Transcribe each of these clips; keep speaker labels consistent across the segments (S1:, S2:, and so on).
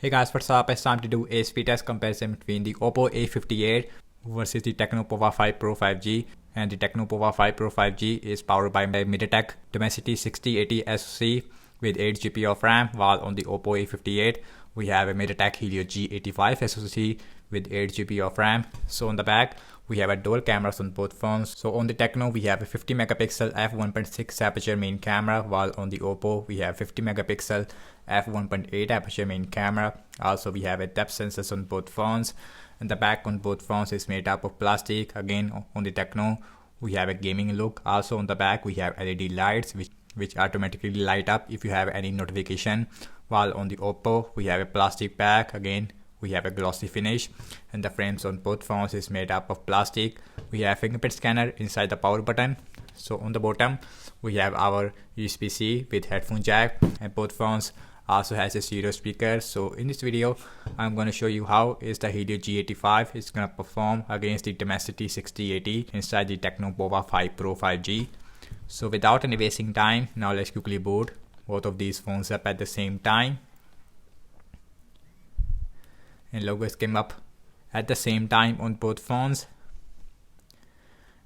S1: Hey guys, what's up? It's time to do a speed test comparison between the Oppo A58 versus the Tecno Pova 5 Pro 5G. And the Tecno Pova 5 Pro 5G is powered by MediaTek Dimensity 6080 SoC with 8GB of RAM, while on the Oppo A58 we have a MediaTek Helio G85 SoC with 8GB of RAM. So on the back we have a dual cameras on both phones. So on the Tecno we have a 50 megapixel f1.6 aperture main camera, while on the Oppo we have 50 megapixel f1.8 aperture main camera. Also we have a depth sensors on both phones, and the back on both phones is made up of plastic. Again on the Tecno we have a gaming look. Also on the back we have LED lights which automatically light up if you have any notification, while on the Oppo we have a plastic back. Again we have a glossy finish, and the frames on both phones is made up of plastic. We have fingerprint scanner inside the power button. So on the bottom we have our USB-C with headphone jack, and both phones also has a stereo speaker. So in this video I'm going to show you how is the Helio G85 is going to perform against the Dimensity 6080 inside the Tecno Pova 5 Pro 5G. So without any wasting time, now let's quickly boot both of these phones up at the same time, and logos came up at the same time on both phones,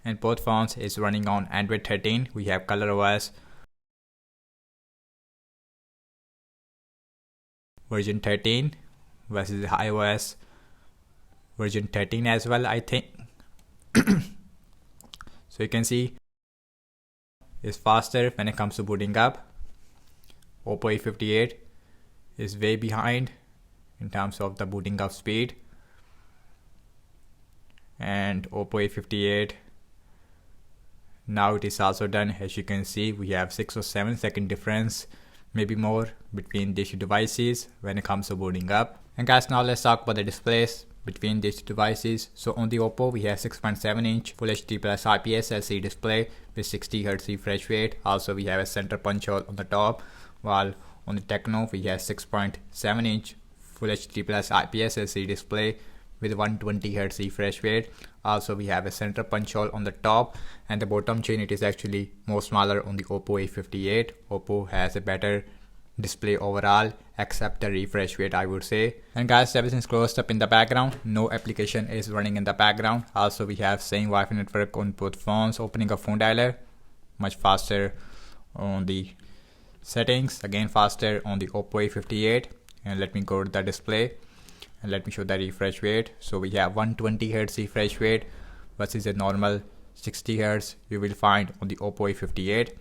S1: and both phones is running on Android 13. We have ColorOS version 13 versus iOS version 13 as well, I think. So you can see it's faster when it comes to booting up. Oppo A58 is way behind in terms of the booting up speed, and Oppo A58 now it is also done. As you can see, we have 6 or 7 second difference, maybe more, between these two devices when it comes to booting up. And guys, now let's talk about the displays between these two devices. So on the Oppo we have 6.7 inch Full HD plus IPS LCD display with 60Hz refresh rate. Also we have a center punch hole on the top, while on the Tecno we have 6.7 inch Full HD plus IPS LCD display with 120Hz refresh rate. Also we have a center punch hole on the top, and the bottom chain it is actually more smaller on the Oppo A58. Oppo has a better display overall except the refresh rate, I would say. And guys, everything is closed up in the background, no application is running in the background. Also we have same Wi-Fi network on both phones. Opening a phone dialer much faster on the settings, again faster on the Oppo A58. And let me go to the display and let me show the refresh rate. So we have 120Hz refresh rate versus a normal 60Hz you will find on the Oppo A58.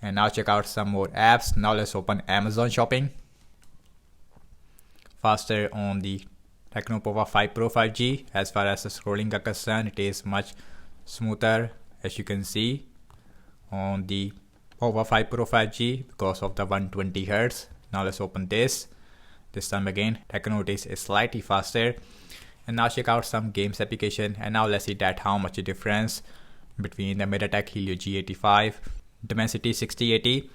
S1: And now check out some more apps. Now let's open Amazon Shopping. Faster on the Tecno Pova 5 Pro 5G. As far as the scrolling are concerned, it is much smoother, as you can see on the Pova 5 Pro 5G because of the 120Hz. Now let's open this. This time again Tecno is slightly faster. And now check out some games application, and now let's see that how much a difference between the MediaTek Helio G85 Dimensity 6080.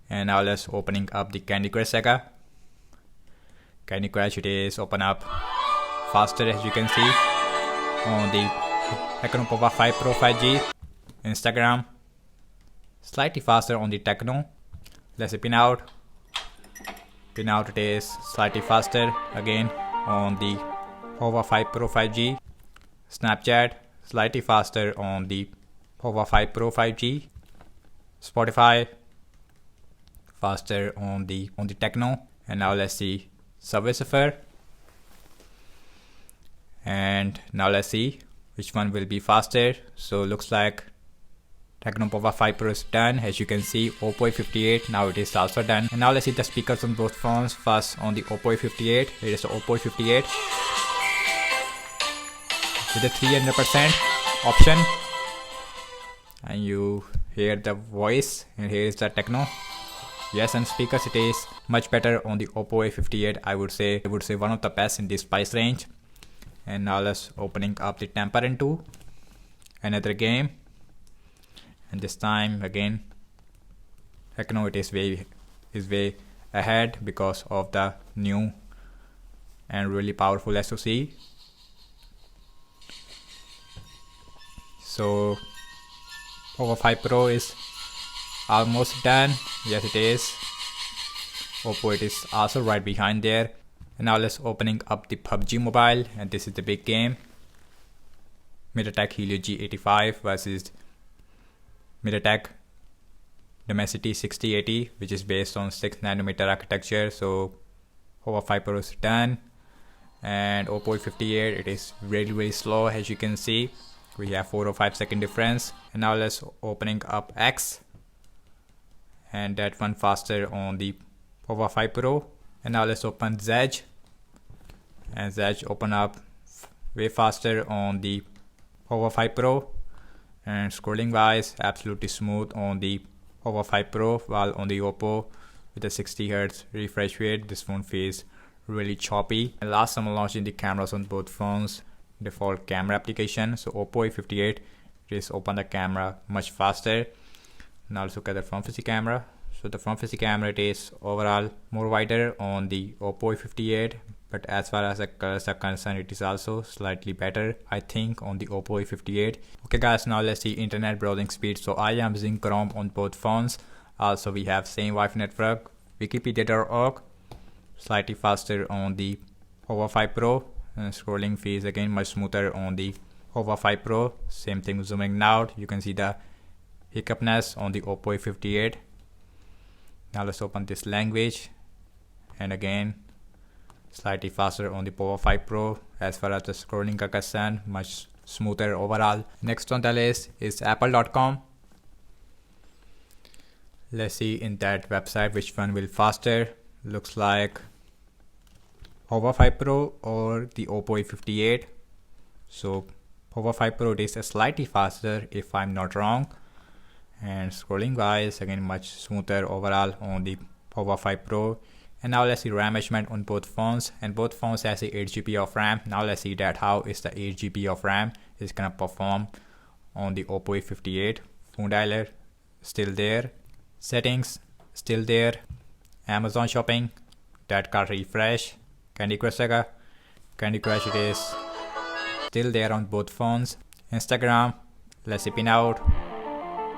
S1: And now let's opening up the Candy Crush Saga. Candy Crush it is open up faster, as you can see on the Tecno Pova 5 Pro 5G. Instagram slightly faster on the Tecno. Let's see Pinout. Pinout it is slightly faster again on the Pova 5 Pro 5G. Snapchat slightly faster on the Pova 5 Pro 5G. Spotify faster on the Tecno. And now let's see Subway Surfer. And now let's see which one will be faster. So looks like Tecno Pova 5 Pro is done. As you can see, Oppo A58 now it is also done. And now let's see the speakers on both phones. First on the Oppo A58, here is the Oppo A58 with the 300% option, and you hear the voice. And here is the Tecno. Yes, and speakers it is much better on the Oppo A58. I would say one of the best in this price range. And now let's opening up the Temper 2, another game. And this time again Tecno it is way ahead because of the new and really powerful SoC. So Pova 5 Pro is almost done. Yes, it is. Oppo it is also right behind there. And now let's opening up the PUBG Mobile, and this is the big game. MediaTek Helio G85 versus MediaTek Dimensity 6080, which is based on 6nm architecture. So Pova 5 Pro is done, and Oppo A58, it is really slow. As you can see, we have 4 or 5 second difference. And now let's opening up X, and that one faster on the Pova 5 Pro. And now let's open Zedge, and Zedge open up way faster on the Pova 5 Pro, and scrolling wise absolutely smooth on the Pova 5 Pro, while on the Oppo with a 60Hz refresh rate, this phone feels really choppy. And last summer launching the cameras on both phones, default camera application. So Oppo A58, just open the camera much faster. Now let's look at the front facing camera. So the front facing camera, it is overall more wider on the Oppo A58, but as far as the colors are concerned, it is also slightly better, I think, on the Oppo A58. Okay guys, now let's see internet browsing speed. So I am using Chrome on both phones. Also we have same Wi-Fi network, wikipedia.org, slightly faster on the Pova 5 Pro, and scrolling feels again much smoother on the Pova 5 Pro. Same thing zooming out, you can see the hiccupness on the Oppo A58. Now let's open this language, and again slightly faster on the Pova 5 Pro. As far as the scrolling are concerned, much smoother overall. Next on the list is apple.com. Let's see in that website which one will faster. Looks like Pova 5 Pro or the Oppo A58. So Pova 5 Pro is slightly faster if I'm not wrong, and scrolling wise again much smoother overall on the Pova 5 Pro. And now let's see RAM measurement on both phones, and both phones has a 8GB of RAM. Now let's see that how is the 8GB of RAM is gonna perform on the Oppo A58. Phone dialer still there, settings still there, Amazon shopping, that card refresh, Candy Crush Saga, Candy Crush, it is still there on both phones. Instagram, let's see pin out,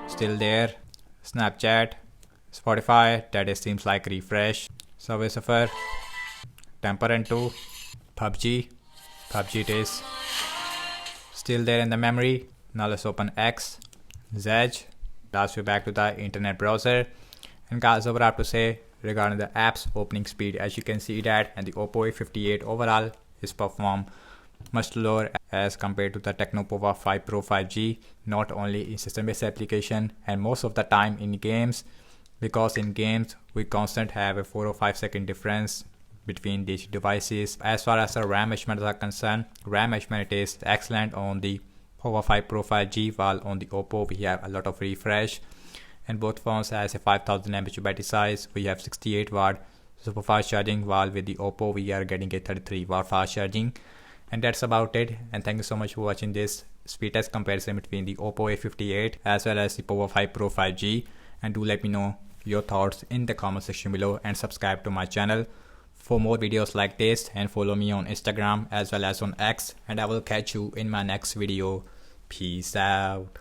S1: still there. Snapchat, Spotify, that is seems like refresh. Subway Surfer, Temper 2, PUBG, it is still there in the memory. Now let's open X, Zedge. Last we're back to the internet browser. And guys, over I have to say regarding the apps opening speed, as you can see that, and the Oppo A58 overall is performed much lower as compared to the Tecno Pova 5 Pro 5G, not only in system based application and most of the time in games, because in games we constantly have a 4 or 5 second difference between these devices. As far as the RAM measurements are concerned, RAM measurement is excellent on the Pova 5 Pro 5G, while on the Oppo we have a lot of refresh. And both phones has a 5000 mAh battery size. We have 68 watt super fast charging, while with the Oppo we are getting a 33 watt fast charging. And that's about it, and thank you so much for watching this speed test comparison between the Oppo A58 as well as the Pova 5 Pro 5G. And do let me know your thoughts in the comment section below, and subscribe to my channel for more videos like this, and follow me on Instagram as well as on X, and I will catch you in my next video. Peace out.